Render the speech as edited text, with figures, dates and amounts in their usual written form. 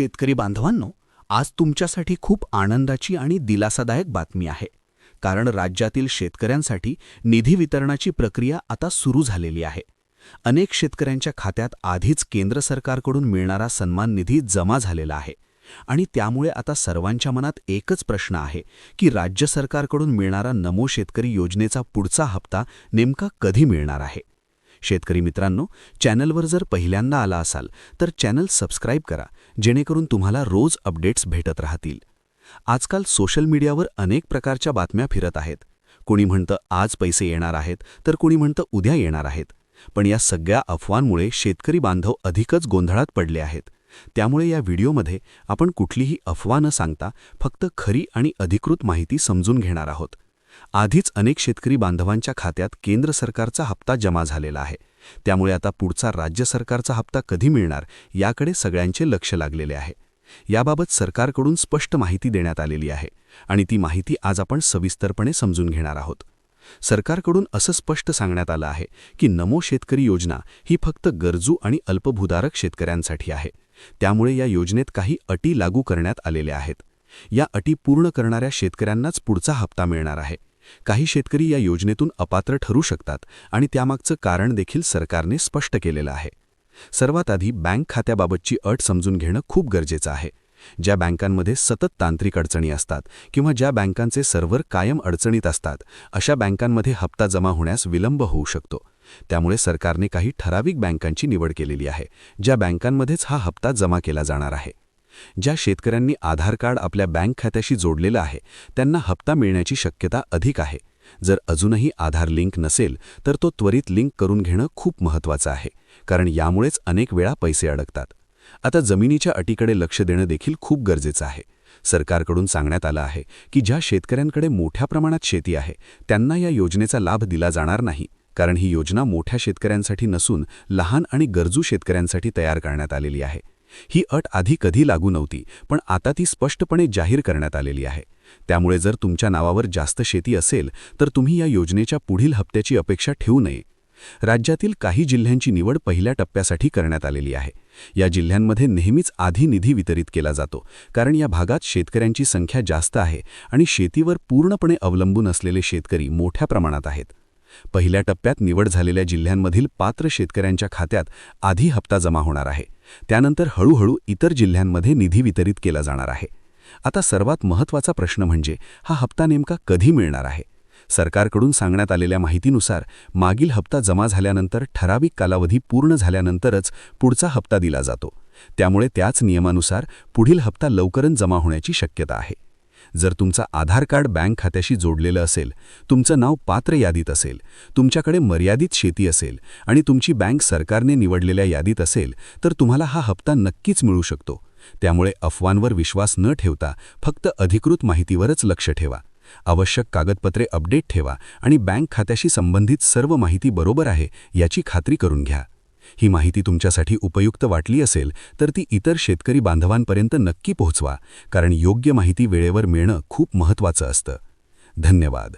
शेतकरी बांधवांनो, आज तुमच्यासाठी खूप आनंदाची आणि दिलासादायक बातमी आहे. कारण राज्यातील शेतकऱ्यांसाठी निधी वितरणाची प्रक्रिया आता सुरू झालेली आहे. अनेक शेतकऱ्यांच्या खात्यात आधीच केंद्र सरकारकडून मिळणारा सन्मान निधी जमा झालेला आहे. आणि त्यामुळे आता सर्वांच्या मनात एकच प्रश्न आहे की राज्य सरकारकडून मिळणारा नमो शेतकरी योजनेचा पुढचा हप्ता नेमका कधी मिळणार आहे. शेतकरी मित्रांनो, चॅनलवर जर पहिल्यांदा आला असाल तर चॅनल सबस्क्राईब करा, जेणेकरून तुम्हाला रोज अपडेट्स भेटत राहतील. आजकाल सोशल मीडियावर अनेक प्रकारच्या बातम्या फिरत आहेत. कोणी म्हणतं आज पैसे येणार आहेत, तर कोणी म्हणतं उद्या येणार आहेत. पण या सगळ्या अफवांमुळे शेतकरी बांधव अधिकच गोंधळात पडले आहेत. त्यामुळे या व्हिडिओमध्ये आपण कुठलीही अफवा न सांगता फक्त खरी आणि अधिकृत माहिती समजून घेणार आहोत. आधीच अनेक शेतकरी बांधवांच्या खात्यात केंद्र सरकारचा हप्ता जमा झालेला आहे. त्यामुळे आता पुढचा राज्य सरकारचा हप्ता कधी मिळणार याकडे सगळ्यांचे लक्ष लागलेले आहे. याबाबत सरकारकडून स्पष्ट माहिती देण्यात आलेली आहे आणि ती माहिती आज आपण सविस्तरपणे समजून घेणार आहोत. सरकारकडून असं स्पष्ट सांगण्यात आलं आहे की नमो शेतकरी योजना ही फक्त गरजू आणि अल्पभूधारक शेतकऱ्यांसाठी आहे. त्यामुळे या योजनेत काही अटी लागू करण्यात आलेल्या आहेत. या अटी पूर्ण करणाऱ्या शेतकऱ्यांनाच पुढचा हप्ता मिळणार आहे. काही शेतकरी या योजनेतून अपात्र ठरू शकतात आणि त्यामागचं कारण देखील सरकारने स्पष्ट केलेलं आहे. सर्वात आधी बँक खात्याबाबतची अट समजून घेणं खूप गरजेचं आहे. ज्या बँकांमध्ये सतत तांत्रिक अडचणी असतात किंवा ज्या बँकांचे सर्व्हर कायम अडचणीत असतात, अशा बँकांमध्ये हप्ता जमा होण्यास विलंब होऊ शकतो. त्यामुळे सरकारने काही ठराविक बँकांची निवड केलेली आहे, ज्या बँकांमध्येच हा हप्ता जमा केला जाणार आहे. ज्या शेतकऱ्यांनी आधार कार्ड आपल्या बँक खात्याशी जोडलेलं आहे, त्यांना हप्ता मिळण्याची शक्यता अधिक आहे. जर अजूनही आधार लिंक नसेल तर तो त्वरित लिंक करून घेणं खूप महत्त्वाचं आहे, कारण यामुळेच अनेक वेळा पैसे अडकतात. आता जमिनीच्या अटीकडे लक्ष देणं देखील खूप गरजेचं आहे. सरकारकडून सांगण्यात आलं आहे की ज्या शेतकऱ्यांकडे मोठ्या प्रमाणात शेती आहे, त्यांना या योजनेचा लाभ दिला जाणार नाही, कारण ही योजना मोठ्या शेतकऱ्यांसाठी नसून लहान आणि गरजू शेतकऱ्यांसाठी तयार करण्यात आलेली आहे. ही अट आधी कधी लागू नव्हती, पण आता ती स्पष्टपणे जाहीर करण्यात आलेली आहे. त्यामुळे जर तुमच्या नावावर जास्त शेती असेल तर तुम्ही या योजनेच्या पुढील हप्त्याची अपेक्षा ठेवू नये. राज्यातील काही जिल्ह्यांची निवड पहिल्या टप्प्यासाठी करण्यात आलेली आहे. या जिल्ह्यांमध्ये नेहमीच आधी निधी वितरित केला जातो, कारण या भागात शेतकऱ्यांची संख्या जास्त आहे आणि शेतीवर पूर्णपणे अवलंबून असलेले शेतकरी मोठ्या प्रमाणात आहेत. पहिल्या टप्प्यात निवड झालेल्या जिल्ह्यांमधील पात्र शेतकऱ्यांच्या खात्यात आधी हप्ता जमा होणार आहे. त्यानंतर हळूहळू इतर जिल्ह्यांमध्ये निधी वितरित केला जाणार आहे. आता सर्वात महत्त्वाचा प्रश्न म्हणजे हा हप्ता नेमका कधी मिळणार आहे. सरकारकडून सांगण्यात आलेल्या माहितीनुसार मागील हप्ता जमा झाल्यानंतर ठराविक कालावधी पूर्ण झाल्यानंतरच पुढचा हप्ता दिला जातो. त्यामुळे त्याच नियमानुसार पुढील हप्ता लवकरच जमा होण्याची शक्यता आहे. जर तुमचा आधार कार्ड बँक खात्याशी जोडलेलं असेल, तुमचं नाव पात्र यादीत असेल, तुमच्याकडे मर्यादित शेती असेल आणि तुमची बँक सरकारने निवडलेल्या यादीत असेल, तर तुम्हाला हा हप्ता नक्कीच मिळू शकतो. त्यामुळे अफवांवर विश्वास न ठेवता फक्त अधिकृत माहितीवरच लक्ष ठेवा. आवश्यक कागदपत्रे अपडेट ठेवा आणि बँक खात्याशी संबंधित सर्व माहिती बरोबर आहे याची खात्री करून घ्या. ही माहिती तुमच्यासाठी उपयुक्त वाटली असेल तर ती इतर शेतकरी बांधवांपर्यंत नक्की पोहोचवा, कारण योग्य माहिती वेळेवर मिळणं खूप महत्त्वाचं असतं. धन्यवाद.